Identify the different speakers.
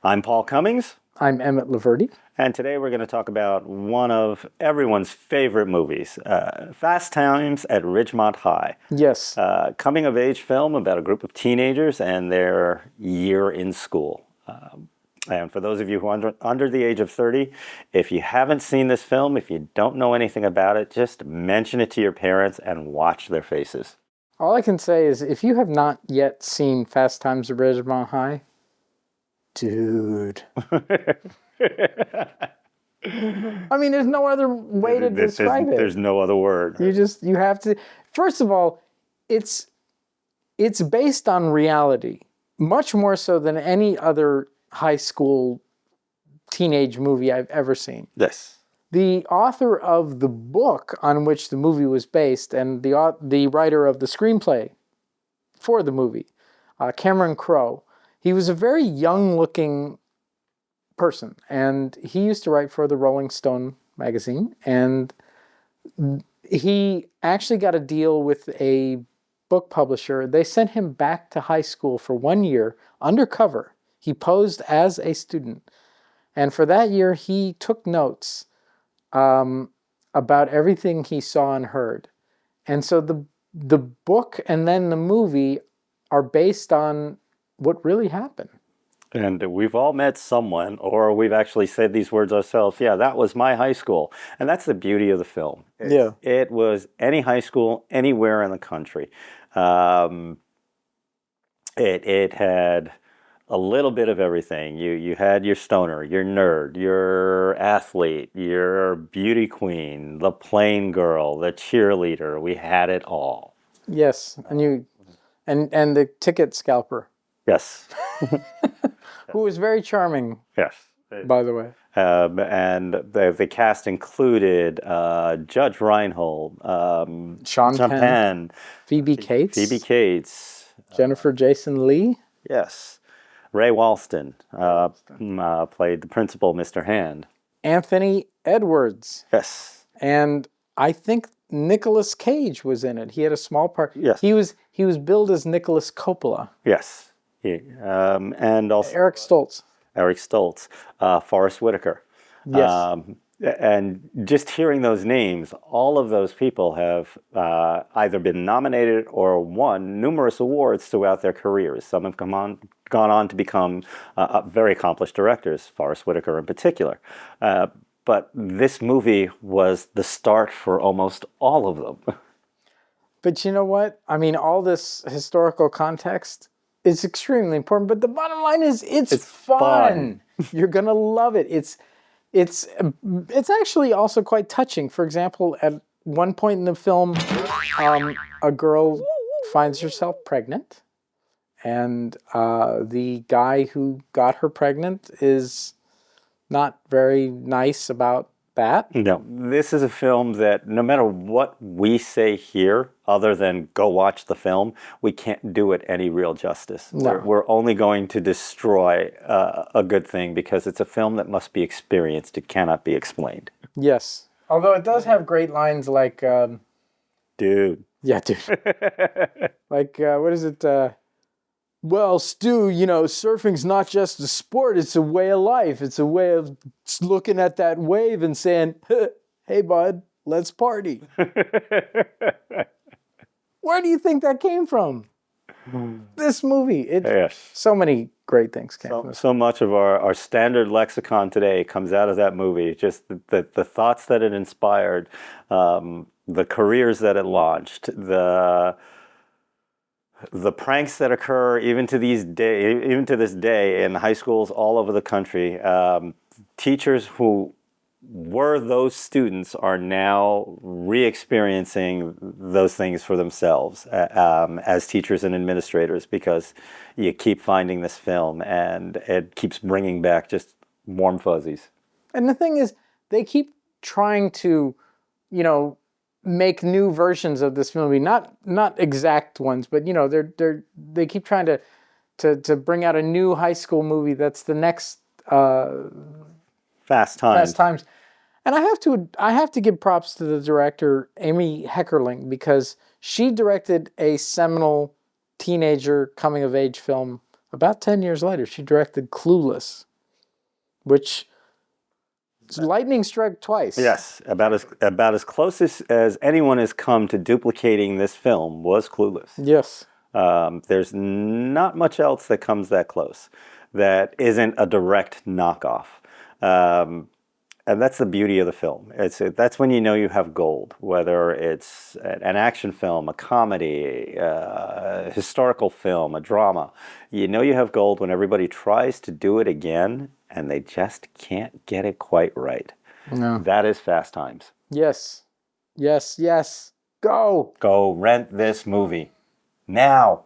Speaker 1: I'm Paul Cummings,
Speaker 2: I'm Emmett Loverde.
Speaker 1: and today we're going to talk about one of everyone's favorite movies, Fast Times at Ridgemont High.
Speaker 2: Yes.
Speaker 1: Coming-of-age film about a group of teenagers and their year in school. And for those of you who are under the age of 30, if you haven't seen this film, if you don't know anything about it, just mention it to your parents and watch their faces.
Speaker 2: All I can say is if you have not yet seen Fast Times at Ridgemont High, dude. I mean, there's no other way to describe it.
Speaker 1: There's no other word.
Speaker 2: You have to. First of all, it's based on reality, much more so than any other high school teenage movie I've ever seen.
Speaker 1: Yes.
Speaker 2: The author of the book on which the movie was based and the writer of the screenplay for the movie, Cameron Crowe, he was a very young-looking person, and he used to write for the Rolling Stone magazine, and he actually got a deal with a book publisher. They sent him back to high school for 1 year, undercover. He posed as a student, and for that year, he took notes about everything he saw and heard. And so the book and then the movie are based on what really happened.
Speaker 1: And we've all met someone, or we've actually said these words ourselves, yeah, that was my high school. And that's the beauty of the film. It was any high school, anywhere in the country. It had a little bit of everything. You had your stoner, your nerd, your athlete, your beauty queen, the plain girl, the cheerleader. We had it all.
Speaker 2: Yes, and the ticket scalper.
Speaker 1: Yes.
Speaker 2: Who was very charming.
Speaker 1: Yes.
Speaker 2: By the way.
Speaker 1: And the cast included Judge Reinhold,
Speaker 2: Sean Penn, Phoebe Cates, Jennifer Jason Leigh.
Speaker 1: Yes. Ray Walston played the principal, Mr. Hand.
Speaker 2: Anthony Edwards.
Speaker 1: Yes.
Speaker 2: And I think Nicolas Cage was in it. He had a small part.
Speaker 1: Yes.
Speaker 2: He was billed as Nicholas Coppola.
Speaker 1: Yes. And also
Speaker 2: Eric Stoltz.
Speaker 1: Forrest Whitaker.
Speaker 2: Yes.
Speaker 1: And just hearing those names, all of those people have either been nominated or won numerous awards throughout their careers. Some have gone on to become very accomplished directors, Forrest Whitaker in particular. But this movie was the start for almost all of them.
Speaker 2: But you know what? I mean, all this historical context is extremely important. But the bottom line is, it's fun. You're gonna love it. It's actually also quite touching. For example, at one point in the film, a girl finds herself pregnant, and the guy who got her pregnant is not very nice about that.
Speaker 1: No, this is a film that no matter what we say here, other than go watch the film, we can't do it any real justice.
Speaker 2: No.
Speaker 1: We're only going to destroy a good thing because it's a film that must be experienced. It cannot be explained.
Speaker 2: Yes. Although it does have great lines like...
Speaker 1: dude.
Speaker 2: Yeah, dude. Like, what is it? Well, Stu, surfing's not just a sport, it's a way of life. It's a way of looking at that wave and saying, hey, bud, let's party. Where do you think that came from? This movie.
Speaker 1: Yes.
Speaker 2: So many great things came from it.
Speaker 1: So much of our standard lexicon today comes out of that movie. Just the thoughts that it inspired, the careers that it launched, the pranks that occur even to this day in high schools all over the country. Teachers who were those students are now re-experiencing those things for themselves as teachers and administrators, because you keep finding this film and it keeps bringing back just warm fuzzies.
Speaker 2: And the thing is, they keep trying to, make new versions of this movie, not exact ones, but they keep trying to bring out a new high school movie that's the next
Speaker 1: Fast Times.
Speaker 2: And I have to give props to the director Amy Heckerling, because she directed a seminal teenager coming of age film about 10 years later. She directed Clueless. which lightning struck twice.
Speaker 1: Yes, about as close as anyone has come to duplicating this film was Clueless.
Speaker 2: Yes.
Speaker 1: There's not much else that comes that close that isn't a direct knockoff. And that's the beauty of the film. That's when you know you have gold, whether it's an action film, a comedy, a historical film, a drama. You know you have gold when everybody tries to do it again and they just can't get it quite right.
Speaker 2: No.
Speaker 1: That is Fast Times.
Speaker 2: Yes. Yes. Yes. Go.
Speaker 1: Go rent this movie now.